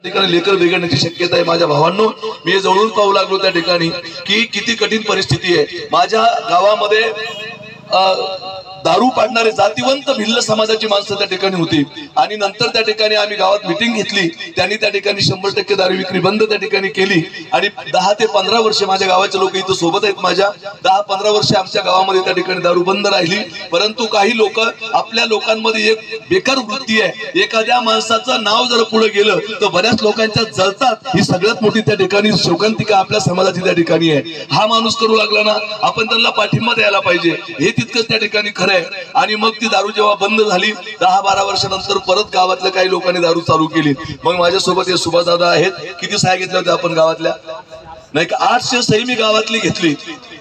ठिकाणी लेकर बिघडण्याची शक्यता आहे। माझ्या भावांनो, मी जवळून पाहू लागलो त्या ठिकाणी की किती कठीण परिस्थिती आहे। माझ्या गावामध्ये दारू पाडणारे जातीवंत भिल्ल समाजाची माणसं त्या ठिकाणी होती आणि नंतर त्या ठिकाणी आम्ही गावात मीटिंग घेतली। त्यांनी त्या ठिकाणी 100% दारू विक्री बंद त्या ठिकाणी केली आणि 10 ते 15 वर्ष माझ्या गावाचे लोक इथं सोबत आहेत। माझ्या 10-15 वर्ष आमच्या गावामध्ये त्या ठिकाणी दारू बंद राहिली। परंतु काही लोक, आपल्या लोकांमध्ये एक बेकार वृत्ती आहे, एखाद्या माणसाचं नाव जर पुढे गेलं तर बऱ्याच लोकांच्या जळतात। ही सगळ्यात मोठी त्या ठिकाणी शोकांतिका आपल्या समाजाची त्या ठिकाणी आहे। हा माणूस करू लागला ना, आपण त्यांना पाठिंबा द्यायला पाहिजे, हे तितकंच त्या ठिकाणी खरं आहे। आणि मग ती दारू जेव्हा बंद झाली 10-12 वर्षानंतर परत गावातल्या काही लोकांनी दारू चालू केली। मग माझ्यासोबत हे सुभाष दादा आहेत। किती सह्या घेतल्या होत्या आपण गावातल्या? नाही का 800 सही मी गावातली घेतली।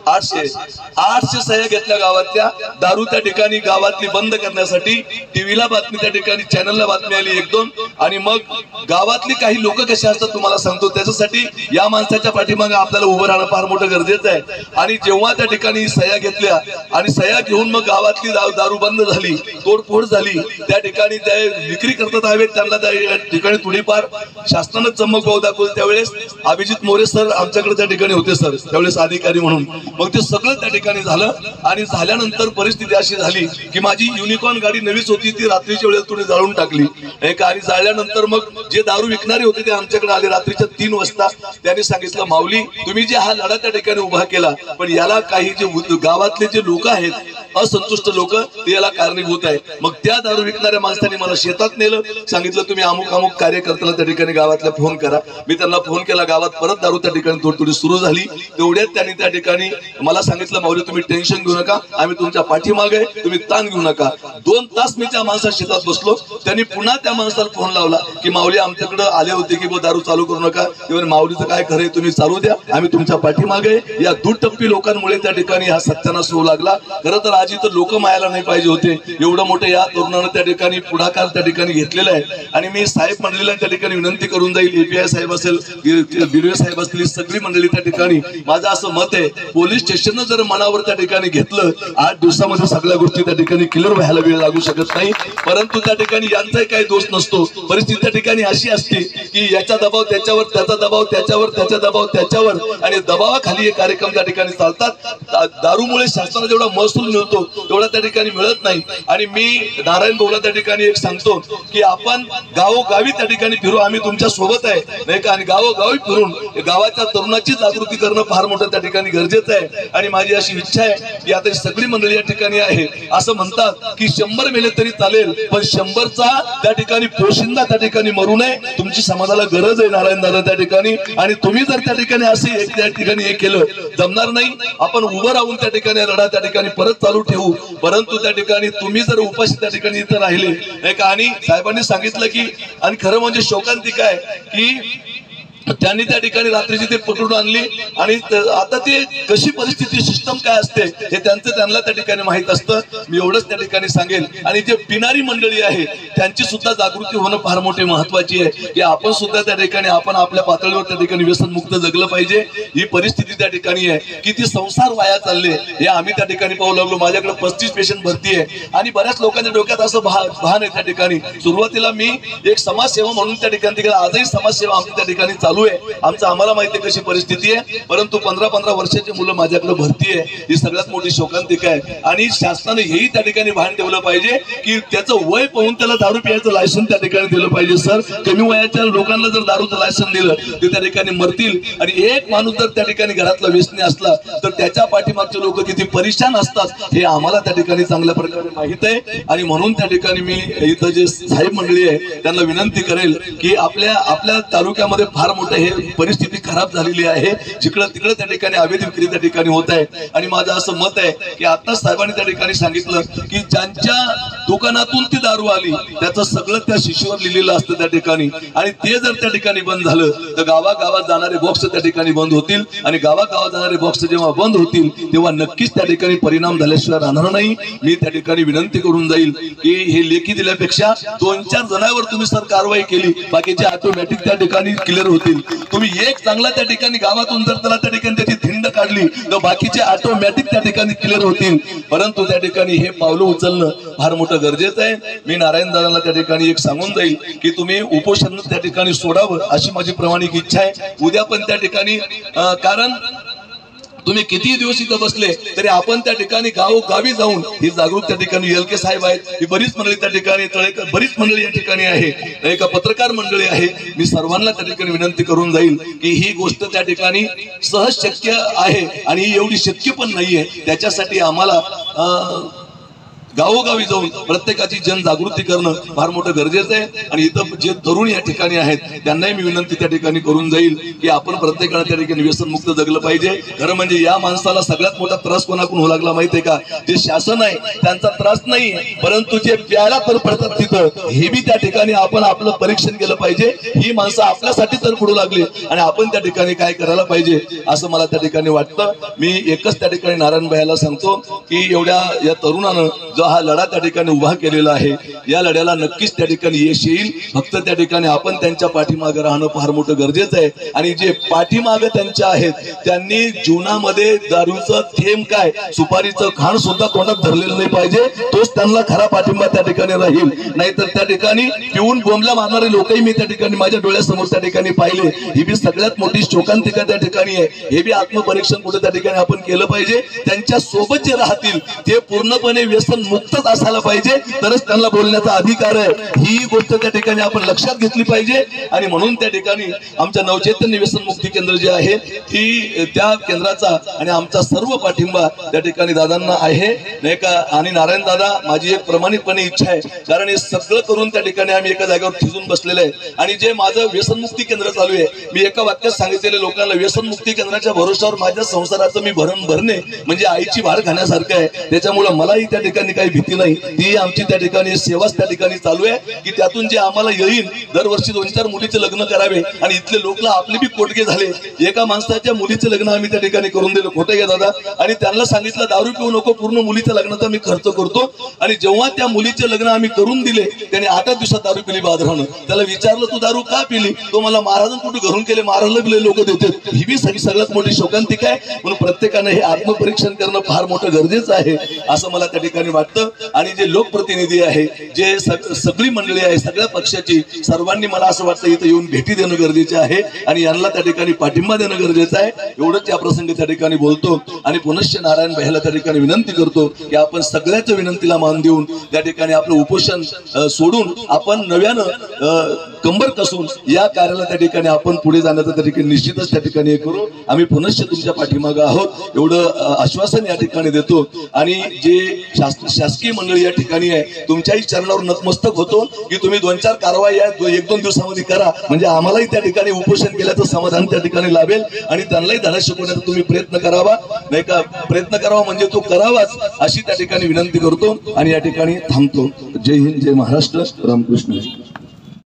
800 सह्या घेतल्या गावातल्या। दारू त्या ठिकाणी गावातली बंद करण्यासाठी टीव्हीला बातमी, त्या ठिकाणी चॅनलला बातमी आली 1-2। आणि मग गावातली काही लोक कसे असतात तुम्हाला सांगतो, त्याच्यासाठी या माणसाच्या पाठीमागे आपल्याला उभं राहणं फार मोठं गरजेचं आहे। आणि जेव्हा त्या ठिकाणी सह्या घेतल्या आणि सह्या घेऊन मग गावातली दारू बंद झाली, तोडफोड झाली, त्या ठिकाणी त्या विक्री करतात हवेत, त्यांना त्या ठिकाणी थोडीफार शासनानं चमक भाव दाखवली। त्यावेळेस अभिजित मोरे सर आमच्याकडे त्या ठिकाणी होते सर, त्यावेळेस अधिकारी म्हणून। मग ते सगळं त्या ठिकाणी झालं आणि झाल्यानंतर परिस्थिती अशी झाली की माझी युनिकॉर्न गाडी नवीच होती, ती रात्रीच्या वेळेस तुम्ही जाळून टाकली। आणि जाळल्यानंतर मग जे दारू विकणारे होते ते आमच्याकडे आले रात्रीच्या 3 वाजता। त्यांनी सांगितलं, माऊली तुम्ही जे हा लढा त्या ठिकाणी उभा केला, पण याला काही जे गावातले जे लोक आहेत, असंतुष्ट लोक, ते याला कारणीभूत आहे। मग त्या दारू विकणाऱ्या माणसाने मला शेतात नेलं, सांगितलं तुम्ही अमुक कार्यकर्त्याला त्या ठिकाणी गावातल्या फोन करा। मी त्यांना फोन केला, गावात परत दारू त्या ठिकाणी थोडी सुरू झाली। तेवढ्यात त्यांनी त्या ठिकाणी मला सांगितलं, माऊली तुम्ही टेन्शन घेऊ नका, आम्ही तुमच्या पाठीमागे आहे, तुम्ही ताण घेऊ नका। 2 तास मी त्या माणसा शेतात बसलो। त्यांनी पुन्हा त्या माणसाला फोन लावला की माऊली आमच्याकडे आले होते की दारू चालू करू नका। तेव्हा माऊलीचं काय खरंय, तुम्ही चालू द्या, आम्ही तुमच्या पाठीमागे आहे। या दुटप्पी लोकांमुळे त्या ठिकाणी हा सत्यानाश होऊ लागला। खरं तर आज इथं लोक मायाला नाही पाहिजे होते, एवढं मोठं या तरुणानं त्या ठिकाणी पुढाकार त्या ठिकाणी घेतलेला आहे। आणि मी साहेब मंडळीला त्या ठिकाणी विनंती करून जाईल, API साहेब असेल, BDO साहेब असतील, सगळी मंडळी त्या ठिकाणी, माझं असं मत आहे, पोलीस स्टेशननं जर मनावर त्या ठिकाणी घेतलं, 8 दिवसामध्ये सगळ्या गोष्टी त्या ठिकाणी क्लिअर व्हायला वेळ लागू शकत नाही। परंतु त्या ठिकाणी यांचाही काही दोष नसतो। परिस्थिती त्या ठिकाणी अशी असते की याचा दबाव त्याच्यावर, त्याचा दबाव त्याच्यावर, त्याचा दबाव त्याच्यावर, आणि दबावाखाली हे कार्यक्रम त्या ठिकाणी चालतात। दारूमुळे शासनाला जेवढा महसूल मिळतो तेवढा त्या ठिकाणी मिळत नाही। आणि मी नारायण भाऊला त्या ठिकाणी एक सांगतो की आपण गावोगावी त्या ठिकाणी फिरू, आम्ही तुमच्या सोबत आहे, नाही का? आणि गावोगावी फिरून गावाच्या तरुणाची जागृती करणं फार मोठं त्या ठिकाणी गरजेचं आहे। आणि माझी अशी इच्छा आहे की आता सगळी मंडळी या ठिकाणी आहे, असं म्हणतात की 100 मेले तरी चालेल, पण 100चा त्या ठिकाणी पोशिंदा त्या ठिकाणी मरू नये। तुमची समाजाला गरज आहे नारायण दादा त्या ठिकाणी, आणि तुम्ही जर त्या ठिकाणी असे त्या ठिकाणी हे केलं जमणार नाही। आपण उभं राहून त्या ठिकाणी लढा त्या ठिकाणी परत चालू ठेवू। परंतु त्या ठिकाणी तुम्ही जर उपाशी त्या ठिकाणी इथं राहिले नाही का, आणि साहेबांनी सांगितलं की, आणि खरं म्हणजे शोकांतिका आहे की त्यांनी त्या ठिकाणी रात्रीची ते पकडून आणली। आणि आता ते कशी परिस्थिती, सिस्टम काय असते हे त्यांना त्या ठिकाणी माहित असतं। मी एवढंच त्या ठिकाणी सांगेल। आणि जे पिणारी मंडळी आहे त्यांची सुद्धा जागृती होणं फार मोठी महत्वाची आहे की आपण सुद्धा त्या ठिकाणी, आपण आपल्या पातळीवर त्या ठिकाणी व्यसनमुक्त जगलं पाहिजे। ही परिस्थिती त्या ठिकाणी आहे की ती संसार वाया चालले, हे आम्ही त्या ठिकाणी पाहू लागलो। माझ्याकडे 35 पेशंट भरती आहे आणि बऱ्याच लोकांच्या डोक्यात असं भान आहे त्या ठिकाणी। सुरुवातीला मी एक समाजसेवा म्हणून त्या ठिकाणी, आजही समाजसेवा आमची त्या ठिकाणी चालू आहे, आम्हाला माहिती कशी परिस्थिती आहे। परंतु 15-15 वर्षाची मुलं माझ्याकडे भरती आहे, ही सगळ्यात मोठी शोकांतिका आहे। आणि शासनाने हेही त्या ठिकाणी भान ठेवलं पाहिजे की त्याचं वय पाहून त्याला दारू पिण्याचं लायसन त्या ठिकाणी दिलं पाहिजे। सर, कमी वयाच्या लोकांना जर दारूचं लायसन दिलं ते त्या ठिकाणी मरतील। आणि एक माणूस जर त्या ठिकाणी घरातला व्यसनी असला तर त्याच्या पाठीमागचे लोक किती परेशान असतात हे आम्हाला त्या ठिकाणी चांगल्या प्रकारे माहित आहे। आणि म्हणून त्या ठिकाणी मी इथं जे साहेब मंडळी आहे त्यांना विनंती करेल की आपल्या तालुक्यामध्ये फार मोठं हे परिस्थिती खराब झालेली आहे, जिकडं तिकडं त्या ठिकाणी अवैध विक्री त्या ठिकाणी होत आहे। आणि माझं असं मत आहे की आता साहेबांनी त्या ठिकाणी सांगितलं की ज्यांच्या दुकानातून ती दारू आली त्याचं सगळं त्या शिशूवर लिहिलेलं असतं त्या ठिकाणी। आणि ते जर त्या ठिकाणी बंद झालं तर गावागावात जाणारे बॉक्स त्या ठिकाणी बंद होतील। आणि गावागावात जाणारे बॉक्स जेव्हा बंद होतील तेव्हा नक्कीच त्या ठिकाणी परिणाम झाल्याशिवाय राहणार नाही। मी त्या ठिकाणी विनंती करून जाईल की हे लेखी दिल्यापेक्षा 2-4 जणांवर तुम्ही सर कारवाई केली, बाकीचे ऑटोमॅटिक त्या ठिकाणी क्लिअर होतील। तुम्ही एक चांगला त्या ठिकाणी गावातून जर त्याला त्या ठिकाणी त्याची धिंड काढली तर बाकीचे ऑटोमॅटिक त्या ठिकाणी क्लिअर होतील. परंतु त्या ठिकाणी हे पावलं उचलणं फार मोठं गरजेचं आहे. मी नारायण दादाला त्या ठिकाणी एक सांगून जाईल की तुम्ही उपोषण त्या ठिकाणी सोडावं अशी माझी प्रामाणिक इच्छा आहे. उद्या पण त्या ठिकाणी कारण तुम्ही किती दिवस इथं बसले तरी आपण त्या ठिकाणी गावोगावी जाऊन ही जागृत त्या ठिकाणी एलके साहेब आहेत, ही बरीच मंडळी त्या ठिकाणी, तळेकर बरीच मंडळी या ठिकाणी आहे, एक पत्रकार मंडळी आहे. मी सर्वांना त्या ठिकाणी विनंती करून जाईल की ही गोष्ट त्या ठिकाणी सहज शक्य आहे आणि ही एवढी शक्य पण नाहीये. त्याच्यासाठी आम्हाला गावोगावी जाऊन प्रत्येकाची जनजागृती करणं फार मोठं गरजेचं आहे. आणि इथं जे तरुण या ठिकाणी आहेत त्यांनाही मी विनंती त्या ठिकाणी करून जाईल की आपण प्रत्येकाला त्या ठिकाणी व्यसनमुक्त जगलं पाहिजे. खरं म्हणजे या माणसाला सगळ्यात मोठा त्रास कोणाकडून होऊ लागला माहितीये का? जे शासन आहे त्यांचा त्रास नाही, परंतु जे प्यायला तर पडतात तिथं हे बी त्या ठिकाणी आपण आपलं परीक्षण केलं पाहिजे. ही माणसं आपल्यासाठी तर पडू लागली आणि आपण त्या ठिकाणी काय करायला पाहिजे असं मला त्या ठिकाणी वाटतं. मी एकच त्या ठिकाणी नारायण भाईला सांगतो की एवढ्या या तरुणानं हा लढा त्या ठिकाणी उभा केलेला आहे, या लढ्याला नक्कीच त्या ठिकाणी यश येईल. फक्त त्या ठिकाणी आपण त्यांच्या पाठीमागे राहणं फार मोठं गरजेचं आहे. आणि जे पाठीमागे त्यांच्या आहेत त्यांनी जीवनामध्ये दारूचं थेंब काय, सुपारीचं खाण सुद्धा तोंडात धरलेलं नाही पाहिजे. तोच त्यांना खरा पाठिंबा त्या ठिकाणी राहील. नाहीतर त्या ठिकाणी पिऊन बोंबल्या मारणारे लोकही मी त्या ठिकाणी माझ्या डोळ्यासमोर त्या ठिकाणी पाहिले. ही बी सगळ्यात मोठी शोकांतिका त्या ठिकाणी आहे. हे बी आत्मपरीक्षण कुठे त्या ठिकाणी आपण केलं पाहिजे. त्यांच्या सोबत जे राहतील ते पूर्णपणे व्यसन मुक्तच असायला पाहिजे, तरच त्यांना बोलण्याचा अधिकार आहे. ही गोष्ट त्या ठिकाणी आपण लक्षात घेतली पाहिजे. आणि म्हणून त्या ठिकाणी आमच्या नवचैतन्य व्यसन मुक्ती केंद्र जे आहे ती त्या केंद्राचा आणि आमचा सर्व पाठिंबा त्या ठिकाणी दादांना आहे नाही का. आणि नारायण दादा माझी एक प्रामाणिकपणे इच्छा आहे, कारण हे सगळं करून त्या ठिकाणी आम्ही एका जागेवर थिजून बसलेलं आहे. आणि जे माझं व्यसनमुक्ती केंद्र चालू आहे, मी एका वाक्यात सांगितलेले लोकांना, व्यसनमुक्ती केंद्राच्या भरोशावर माझ्या संसाराचं मी भरण भरणे म्हणजे आईची भार खाण्यासारखं आहे. त्याच्यामुळे मलाही त्या ठिकाणी काही भीती नाही. ती आमची त्या ठिकाणी सेवाच त्या ठिकाणी चालू आहे की त्यातून जे आम्हाला येईल, दरवर्षी 2-4 मुलीचे लग्न करावे. आणि इथले लोकला आपले बी कोटके झाले. एका माणसाच्या मुलीचे लग्न आम्ही त्या ठिकाणी करून दिलं, खोटं घ्या दादा. आणि त्यांना सांगितलं दारू पिऊ नको, पूर्ण मुलीच्या लग्नाचा मी खर्च करतो. आणि जेव्हा त्या मुलीचे लग्न आम्ही करून दिले त्याने 8 दिवसात दारू पिली बादरानं. त्याला विचारलं तू दारू का पिली? तो मला महाराजांनी कुठे घरून केले, मारायला बिले लोक देतात. ही बी सगळ्यात मोठी शोकांतिका आहे. म्हणून प्रत्येकानं हे आत्मपरीक्षण करणं फार मोठं गरजेचं आहे असं मला त्या ठिकाणी वाटतं. आणि जे लोकप्रतिनिधी आहे, जे सगळी मंडळी आहे सगळ्या पक्षाची, सर्वांनी मला असं वाटतं इथं येऊन भेटी देणं गरजेचं आहे आणि यांना त्या ठिकाणी पाठिंबा देणं गरजेचं आहे. एवढंच या प्रसंगी त्या ठिकाणी बोलतो. आणि पुनश्च नारायण भाईला त्या ठिकाणी विनंती करतो की आपण सगळ्याच्या विनंतीला मान देऊन त्या ठिकाणी आपलं उपोषण सोडून आपण नव्यानं कंबर कसून या कार्याला त्या ठिकाणी आपण पुढे जाण्याचं त्या ठिकाणी निश्चितच त्या ठिकाणी हे करू. आम्ही पुनश्च तुमच्या पाठीमागे आहोत एवढं आश्वासन या ठिकाणी देतो. आणि जे शासकीय मंडळी या ठिकाणी आहे तुमच्याही चरणावर नतमस्तक होतो की तुम्ही 2-4 कारवाई 1-2 दिवसामध्ये करा, म्हणजे आम्हालाही त्या ठिकाणी उपोषण केल्याचं समाधान त्या ठिकाणी लाभेल. आणि त्यांनाही धडा शिकवण्याचा तुम्ही प्रयत्न करावा नाही का, प्रयत्न करावा म्हणजे तो करावाच अशी त्या ठिकाणी विनंती करतो आणि या ठिकाणी थांबतो. जय हिंद, जय महाराष्ट्र, रामकृष्ण.